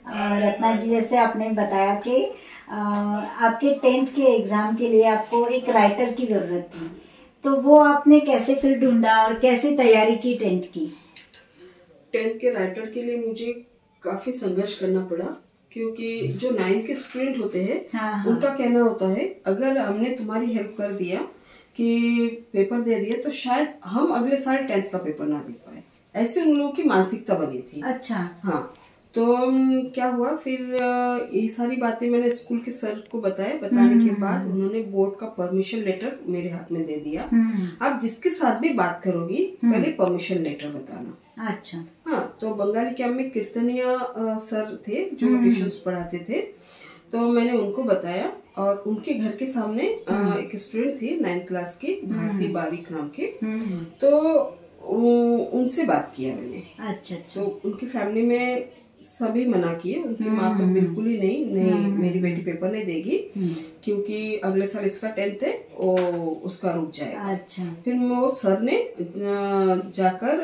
रत्ना जी, जैसे आपने बताया कि आपके 10th के एग्जाम के लिए आपको एक राइटर की जरूरत थी, तो वो आपने कैसे फिर ढूंढा और कैसे तैयारी की 10th की? 10th के राइटर के लिए मुझे काफी संघर्ष करना पड़ा, क्योंकि जो 9th के स्टूडेंट होते हैं उनका कहना होता है अगर हमने तुम्हारी हेल्प कर दिया कि पेपर दे दिया तो शायद हम अगले साल 10th का पेपर ना दे पाए। ऐसे उन लोगों की मानसिकता बनी थी। अच्छा। हाँ, तो क्या हुआ फिर ये सारी बातें मैंने स्कूल के सर को बताने के बाद उन्होंने बोर्ड का परमिशन लेटर मेरे हाथ में दे दिया। आप जिसके साथ भी बात करोगी पहले परमिशन लेटर बताना। अच्छा। हाँ, तो बंगाली कैंप में कीर्तनिया सर थे जो ट्यूशंस पढ़ाते थे, तो मैंने उनको बताया और उनके घर के सामने एक स्टूडेंट थी 9th क्लास की, भारती बारिक नाम के, तो उनसे बात किया मैंने। अच्छा। तो उनकी फैमिली में सभी मना किए। उनकी माँ तो बिल्कुल ही नहीं मेरी बेटी पेपर नहीं देगी क्योंकि अगले साल इसका 10th है, उसका रुक जाएगा। अच्छा। फिर वो सर ने जाकर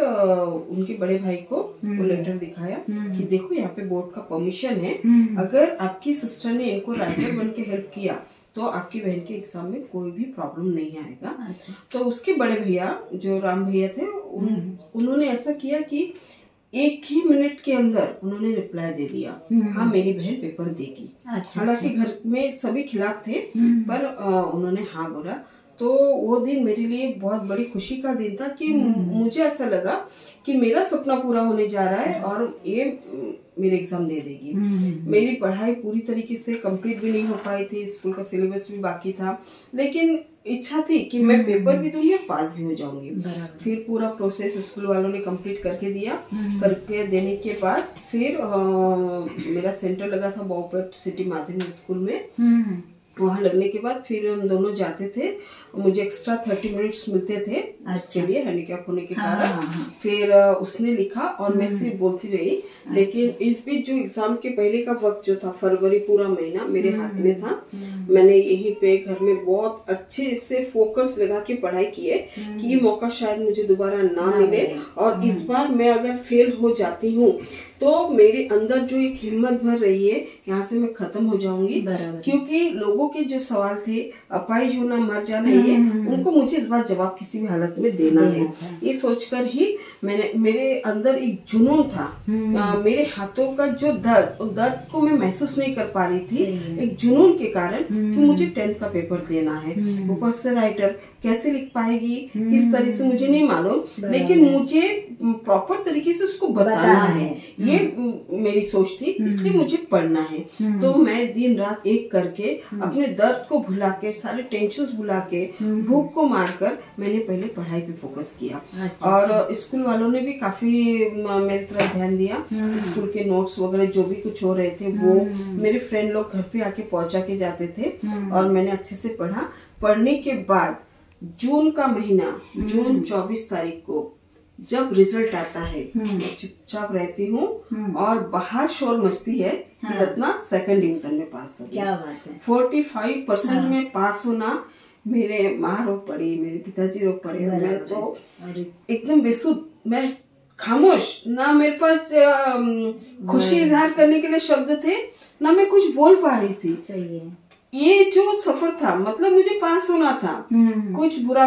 उनके बड़े भाई को वो लेटर दिखाया कि देखो यहाँ पे बोर्ड का परमिशन है, अगर आपकी सिस्टर ने इनको राइटर बन के हेल्प किया तो आपकी बहन के एग्जाम में कोई भी प्रॉब्लम नहीं आएगा। अच्छा। तो उसके बड़े भैया जो राम भैया थे उन्होंने ऐसा किया कि 1 ही मिनट के अंदर उन्होंने रिप्लाई दे दिया, हाँ मेरी बहन पेपर देगी। हालांकि घर में सभी खिलाफ थे पर उन्होंने हाँ बोला। तो वो दिन मेरे लिए बहुत बड़ी खुशी का दिन था कि मुझे ऐसा लगा कि मेरा सपना पूरा होने जा रहा है और ये मेरे एग्जाम दे देगी। मेरी पढ़ाई पूरी तरीके से कंप्लीट भी नहीं हो पाई थी, स्कूल का सिलेबस भी बाकी था, लेकिन इच्छा थी कि मैं पेपर भी दूंगी, पास भी हो जाऊंगी। फिर पूरा प्रोसेस स्कूल वालों ने कंप्लीट करके दिया। करके देने के बाद फिर मेरा सेंटर लगा था बाउपेट सिटी माध्यमिक स्कूल में। वहाँ लगने के बाद फिर हम दोनों जाते थे, मुझे एक्स्ट्रा 30 मिनट्स मिलते थे उसके लिए, हैंडीकैप होने के कारण। फिर उसने लिखा और मैं सिर्फ बोलती रही। लेकिन इस बीच जो एग्जाम के पहले का वक्त जो था, फरवरी पूरा महीना मेरे हाथ में था। मैंने यहीं पे घर में बहुत अच्छे से फोकस लगा के पढ़ाई की है कि ये मौका शायद मुझे दोबारा ना मिले, और इस बार मैं अगर फेल हो जाती हूँ तो मेरे अंदर जो एक हिम्मत भर रही है यहाँ से मैं खत्म हो जाऊंगी। क्योंकि लोगों के जो सवाल थे अपाहिज होना मर जाना ये, उनको मुझे इस बार जवाब किसी भी हालत में देना है। ये सोचकर ही मेरे अंदर एक जुनून था। मेरे हाथों का जो दर्द को मैं महसूस नहीं कर पा रही थी, एक जुनून के कारण कि मुझे 10th का पेपर देना है। ऊपर से राइटर कैसे लिख पाएगी किस तरह से मुझे नहीं मालूम, लेकिन मुझे प्रॉपर तरीके से उसको बताना है, ये मेरी सोच थी। इसलिए मुझे पढ़ना है। तो मैं दिन रात एक करके अपने दर्द को भुला के, सारे टेंशन्स भुला के, भूख को मारकर मैंने पहले पढ़ाई पे फोकस किया। और स्कूल वालों ने भी काफी मेरी तरफ ध्यान दिया। स्कूल के नोट्स वगैरह जो भी कुछ हो रहे थे वो मेरे फ्रेंड लोग घर पे आके पहुंचा के जाते थे और मैंने अच्छे से पढ़ा। पढ़ने के बाद जून का महीना, जून 24 तारीख को जब रिजल्ट आता है, मैं चुपचाप रहती हूँ और बाहर शोर मचती है कि रत्ना 2nd डिवीजन में पास हो गई। क्या बात है। 45% में पास होना, मेरे माँ रो पड़ी, मेरे पिताजी रो पड़े, मैं तो एकदम बेसुध, मैं खामोश, ना मेरे पास खुशी इजहार करने के लिए शब्द थे, ना मैं कुछ बोल पा रही थी। सही है। ये जो सफर था, मतलब मुझे पास होना था। कुछ बुरा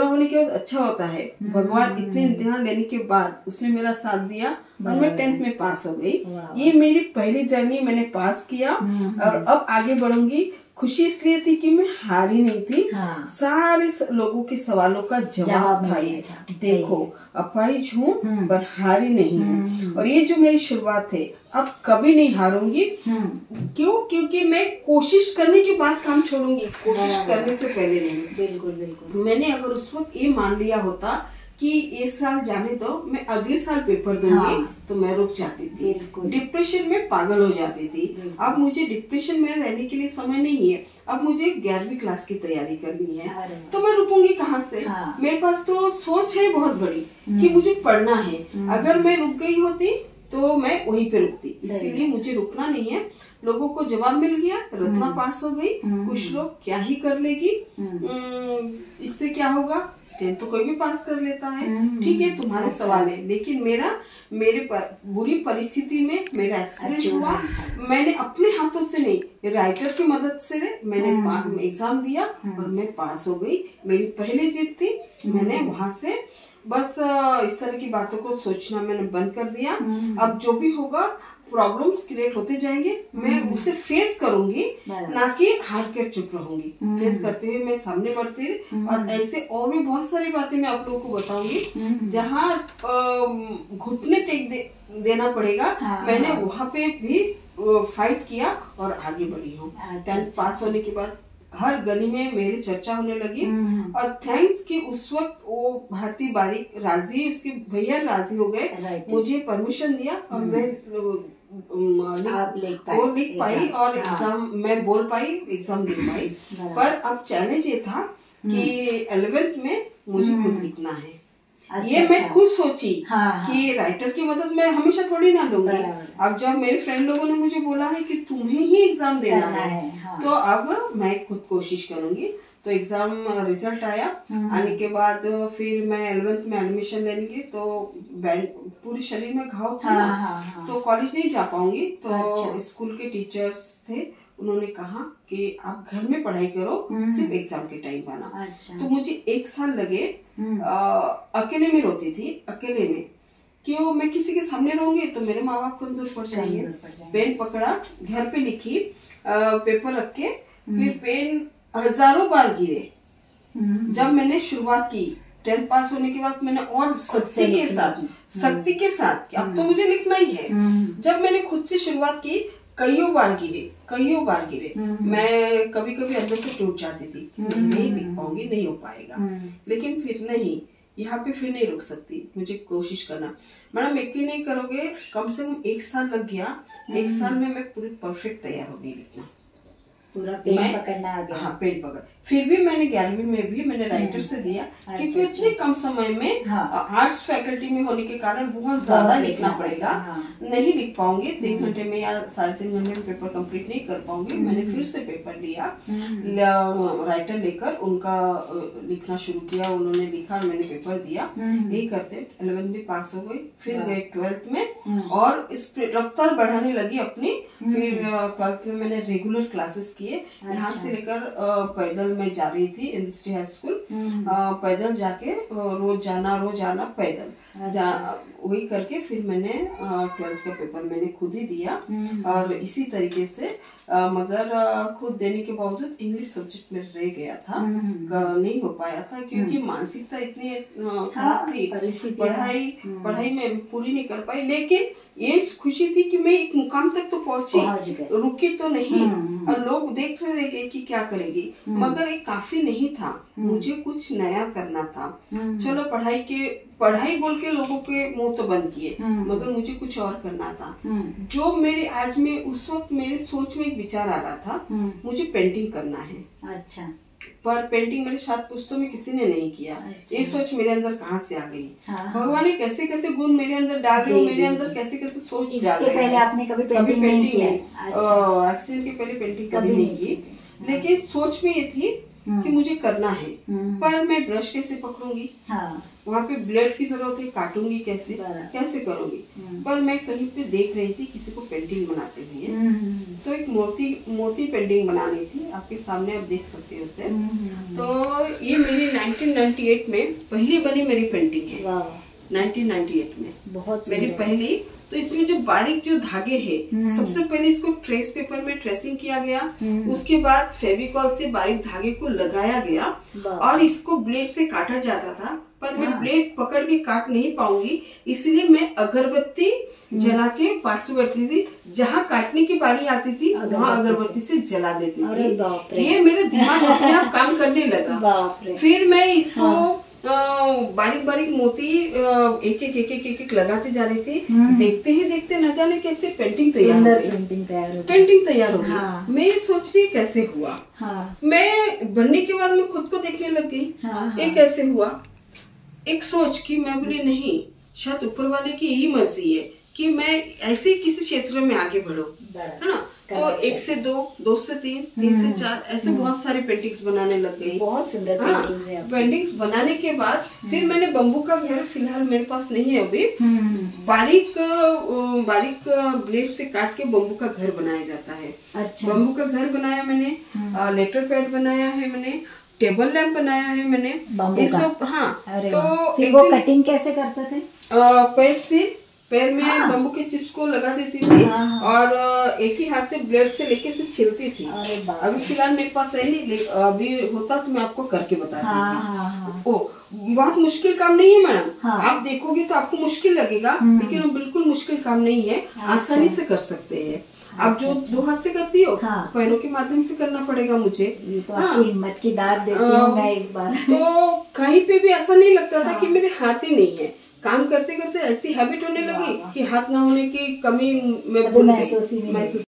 होने के बाद अच्छा होता है। भगवान इतने इम्तिहान लेने के बाद उसने मेरा साथ दिया और मैं 10th में पास हो गई। ये मेरी पहली जर्नी, मैंने पास किया और अब आगे बढ़ूंगी। खुशी इसलिए थी कि मैं हारी नहीं थी। सारे लोगों के सवालों का जवाब था ये। देखो अपाहिज हूँ पर हारी नहीं हूँ, और ये जो मेरी शुरुआत है, अब कभी नहीं हारूंगी। क्यों? क्योंकि मैं कोशिश करने के बाद काम छोड़ूंगी, कोशिश करने से पहले नहीं। बिल्कुल बिल्कुल। मैंने अगर उस वक्त ये मान लिया होता कि इस साल जाने दो, मैं अगले साल पेपर दूंगी, तो मैं रुक जाती थी, डिप्रेशन में पागल हो जाती थी। अब मुझे डिप्रेशन में रहने के लिए समय नहीं है। अब मुझे 11वीं क्लास की तैयारी करनी है, तो मैं रुकूंगी कहाँ से? मेरे पास तो सोच है बहुत बड़ी कि मुझे पढ़ना है। अगर मैं रुक गई होती तो मैं वहीं पे रुकती, इसीलिए मुझे रुकना नहीं है। लोगों को जवाब मिल गया, रत्ना पास हो गई। कुछ लोग क्या ही कर लेगी, इससे क्या होगा, 10th तो कोई भी पास कर लेता है, ठीक है, तुम्हारे सवाल है। लेकिन मेरे बुरी परिस्थिति में मेरा एक्सीडेंट हुआ। मैंने अपने हाथों से नहीं, राइटर की मदद से मैंने एग्जाम दिया और मैं पास हो गई। मेरी पहली जीत थी। मैंने वहां से बस इस तरह की बातों को सोचना मैंने बंद कर दिया। अब जो भी होगा, प्रॉब्लम्स क्रिएट होते जाएंगे, मैं उसे फेस करूंगी, ना कि हार कर चुप रहूंगी। फेस करते हुए मैं सामने बढ़ती। और ऐसे और भी बहुत सारी बातें मैं आप लोगों को बताऊंगी जहाँ घुटने टेक देना पड़ेगा। मैंने वहां पे भी फाइट किया और आगे बढ़ी हूँ। 10th पास होने के बाद हर गली में मेरी चर्चा होने लगी। और थैंक्स कि उस वक्त वो भारती बारिक राजी, उसके भैया राजी हो गए, मुझे परमिशन दिया और मैं लिख पाई और एग्जाम मैं बोल पाई, एग्जाम दे पाई। पर अब चैलेंज ये था कि 11th में मुझे खुद लिखना है। ये मैं खुद सोची कि राइटर की मदद मैं हमेशा थोड़ी ना लूंगी। अब जब मेरे फ्रेंड लोगों ने मुझे बोला है कि तुम्हें ही एग्जाम देना है, तो अब मैं खुद कोशिश करूंगी। तो एग्जाम रिजल्ट आया। आने के बाद फिर मैं 11th में एडमिशन लेने की, तो पूरे शरीर में घाव था, तो कॉलेज नहीं जा पाऊंगी। तो स्कूल के टीचर्स थे, उन्होंने कहा कि आप घर में पढ़ाई करो, सिर्फ एग्जाम के टाइम आना। तो मुझे 1 साल लगे। अकेले में रोती थी, अकेले में। क्यों? मैं किसी के सामने रहूंगी तो मेरे माँ बाप कमजोर पड़ जाएंगे। पेन पकड़ा, घर पे लिखी, पेपर रख के, फिर पेन हजारों बार गिरे। जब मैंने शुरुआत की 10th पास होने के बाद, मैंने और शक्ति के साथ कि अब तो मुझे लिखना ही है। जब मैंने खुद से शुरुआत की, कईयों बार गिरे। मैं कभी कभी अंदर से टूट जाती थी, नहीं लिख पाऊंगी, नहीं हो पाएगा। लेकिन फिर नहीं, यहाँ पे फिर नहीं रुक सकती, मुझे कोशिश करना। मैडम यकीन नहीं करोगे, कम से कम 1 साल लग गया। 1 साल में मैं पूरी परफेक्ट तैयार हो गई लिखना। पूरा पेन पकड़ना आ गया। हाँ, पेन पकड़। फिर भी मैंने 11वीं में भी मैंने राइटर से दिया, क्योंकि इतने कम समय में आर्ट्स फैकल्टी में होने के कारण बहुत ज्यादा लिखना पड़ेगा। नहीं लिख पाऊंगी 3 घंटे में या 3.5 घंटे में पेपर कंप्लीट नहीं कर पाऊंगी। मैंने फिर से पेपर लिया, राइटर लेकर उनका लिखना शुरू किया। उन्होंने लिखा, मैंने पेपर दिया। यही करते 11th में पास हो गई। फिर गए 12th में और इस रफ्तार बढ़ाने लगी अपनी। फिर 12th में मैंने रेगुलर क्लासेस किए। यहाँ से लेकर पैदल मैं जा रही थी, इंडस्ट्री हाई स्कूल। पैदल जाके रोज आना पैदल वही करके फिर मैंने 12th का पेपर मैंने खुद ही दिया। और इसी तरीके से मगर खुद देने के बावजूद इंग्लिश सब्जेक्ट में रह गया था, नहीं हो पाया था, क्योंकि मानसिकता इतनी खराब थी, पढ़ाई में पूरी नहीं कर पाई। लेकिन ये खुशी थी कि मैं एक मुकाम तक तो पहुंची, रुकी तो नहीं। और लोग देख रहे थे कि क्या करेगी, मगर ये काफी नहीं था। मुझे कुछ नया करना था। चलो पढ़ाई बोल के लोगों के मुंह तो बंद किए, मगर मुझे कुछ और करना था। जो मेरे आज में उस वक्त मेरे सोच में एक विचार आ रहा था, मुझे पेंटिंग करना है। अच्छा। पर पेंटिंग मेरे 7 पुस्तकों में किसी ने नहीं किया। ये सोच मेरे अंदर कहाँ से आ गई? भगवान ने कैसे कैसे गुण मेरे अंदर डाल रहे हो, मेरे अंदर कैसे कैसे सोच डाल रहे हैं। पहले आपने कभी पेंटिंग नहीं किया? एक्सीडेंट के पहले पेंटिंग कभी नहीं की, लेकिन सोच में ये थी कि मुझे करना है। पर मैं ब्रश कैसे पकड़ूंगी? वहाँ पे ब्लेड की जरूरत है, काटूंगी कैसे करूंगी? पर मैं कहीं पे देख रही थी किसी को पेंटिंग बनाते हुए, तो एक मोती पेंटिंग बनानी थी। आपके सामने आप देख सकते हो उसे। तो ये मेरी 1998 में पहली बनी मेरी पेंटिंग है। 1998 में बहुत मेरी पहली। तो इसमें जो बारीक जो धागे हैं, सबसे पहले इसको ट्रेस पेपर में ट्रेसिंग किया गया। उसके बाद फेविकॉल से बारीक धागे को लगाया गया और इसको ब्लेड से काटा जाता था। पर मैं ब्लेड पकड़ के काट नहीं पाऊंगी, इसलिए मैं अगरबत्ती जला के पास में बैठती थी। जहाँ काटने की बारी आती थी वहाँ अगरबत्ती से जला देती थी। ये मेरे दिमाग अपने आप काम करने लगा। फिर मैं इसको बारीक बारीक मोती एक लगाते जा रही थी। देखते ही देखते न जाने कैसे पेंटिंग तैयार हो गई। मैं सोच रही कैसे हुआ। मैं बनने के बाद मैं खुद को देखने लग गई, ये कैसे हुआ। एक सोच कि मैं बोली नहीं, शायद ऊपर वाले की यही मर्जी है कि मैं ऐसे किसी क्षेत्र में आगे बढ़ूं, है ना। तो 1 से 2, 2 से 3, 3 से 4 ऐसे बहुत सारी पेंटिंग्स बनाने लग गई। बहुत सुंदर पेंटिंग्स है। पेंटिंग्स बनाने के बाद फिर मैंने बम्बू का घर, फिलहाल मेरे पास नहीं है अभी, बारीक ब्लेड से काट के बम्बू का घर बनाया जाता है। अच्छा। बम्बू का घर बनाया मैंने, लेटर पैड बनाया है मैंने, टेबल लैंप बनाया है मैंने, ये सब। हाँ, तो फिर वो कटिंग कैसे करते थे? पैर में बम्बू के चिप्स को लगा देती थी और एक ही हाथ से ब्लेड से लेके से छिलती थी। अभी फिलहाल मेरे पास है नहीं, अभी होता तो मैं आपको करके बताती थी। बहुत मुश्किल काम नहीं है मैडम। आप देखोगे तो आपको मुश्किल लगेगा, लेकिन वो बिल्कुल मुश्किल काम नहीं है, आसानी से कर सकते हैं। आप जो 2 हाथ से करती हो, पैरों के माध्यम से करना पड़ेगा मुझे। ये तो आपकी हिम्मत की दाद देती हूँ मैं इस बार। तो कहीं पे भी ऐसा नहीं लगता था कि मेरे हाथ ही नहीं है। काम करते करते ऐसी हैबिट होने लगी कि हाथ ना होने की कमी मैं भूल गई।